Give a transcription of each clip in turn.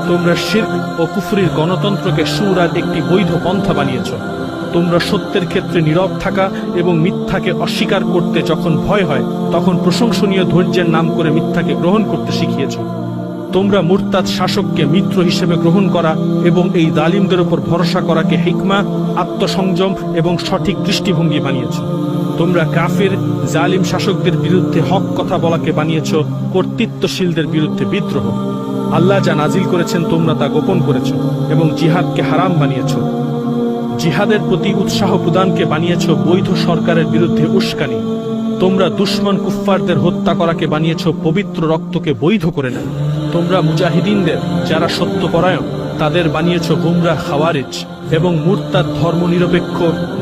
তোমরা শিরক ও কুফরির গণতন্ত্রকে সুরার একটি বৈধ পন্থা বানিয়েছ। তোমরা সত্যের ক্ষেত্রে নীরব থাকা এবং মিথ্যাকে অস্বীকার করতে যখন ভয় হয় তখন প্রশংসনীয় ধৈর্যের নাম করে মিথ্যাকে গ্রহণ করতে শিখিয়েছ। তোমরা মুরতাদ শাসককে মিত্র হিসেবে গ্রহণ করা এবং এই জালিমদের উপর ভরসা করাকে হিকমা, আত্মসংযম এবং সঠিক দৃষ্টিভঙ্গি বানিয়েছ। তোমরা কাফির জালিম শাসকদের বিরুদ্ধে হক কথা বলাকে বানিয়েছ কর্তৃত্বশীলদের বিরুদ্ধে বিদ্রোহ। আল্লাহ যা নাজিল করেছেন তোমরা তা গোপন করেছ এবং জিহাদকে হারাম বানিয়েছ। জিহাদের প্রতি উৎসাহ প্রদানকে বানিয়েছ বৈধ সরকারের বিরুদ্ধে উস্কানি। তোমরা দুশমন কুফফারদের হত্যা করাকে বানিয়েছ পবিত্র রক্তকে বৈধ করে নেয়। তোমরা মুজাহিদিনদের যারা সত্যপরায়ণ তাদের বানিয়েছ গুমরাহ খাওয়ারিজ এবং মুরতাদ ধর্মনিরপেক্ষ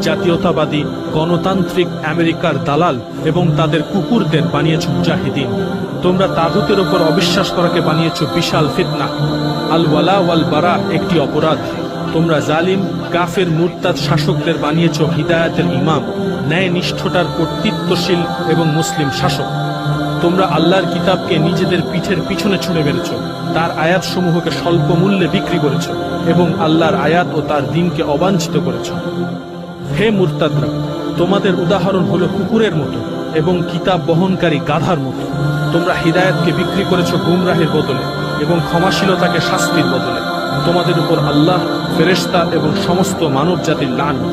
জাতীয়তাবাদী গণতান্ত্রিক আমেরিকার দালাল এবং তাদের কুকুরদের বানিয়েছ মুজাহিদিন। তোমরা তাগুতের উপর অবিশ্বাস করাকে বানিয়েছ বিশাল ফিতনা। আল ওয়ালা ওয়াল বারা একটি অপরাধ। তোমরা জালিম কাফের মুরতাদ শাসকদের বানিয়েছ হিদায়াতের ইমাম, ন্যায় নিষ্ঠতার কর্তৃত্বশীল এবং মুসলিম শাসক। তোমরা আল্লাহর কিতাবকে নিজেদের পিঠের পিছনে ছুঁড়ে মেরেছ, তার আয়াত সমূহকে স্বল্প মূল্যে বিক্রি করেছ এবং আল্লাহর আয়াত ও তার দ্বীনকে অবাঞ্ছিত করেছ। হে মুরতাদরা, তোমাদের উদাহরণ হলো কুকুরের মতো এবং কিতাব বহনকারী গাধার মতো। তোমরা হিদায়াতকে বিক্রি করেছ গুমরাহের বদলে এবং ক্ষমাশীলতাকে শাস্তির বদলে। তোমাদের উপর আল্লাহ, ফেরেশতা এবং সমস্ত মানব জাতির লানত।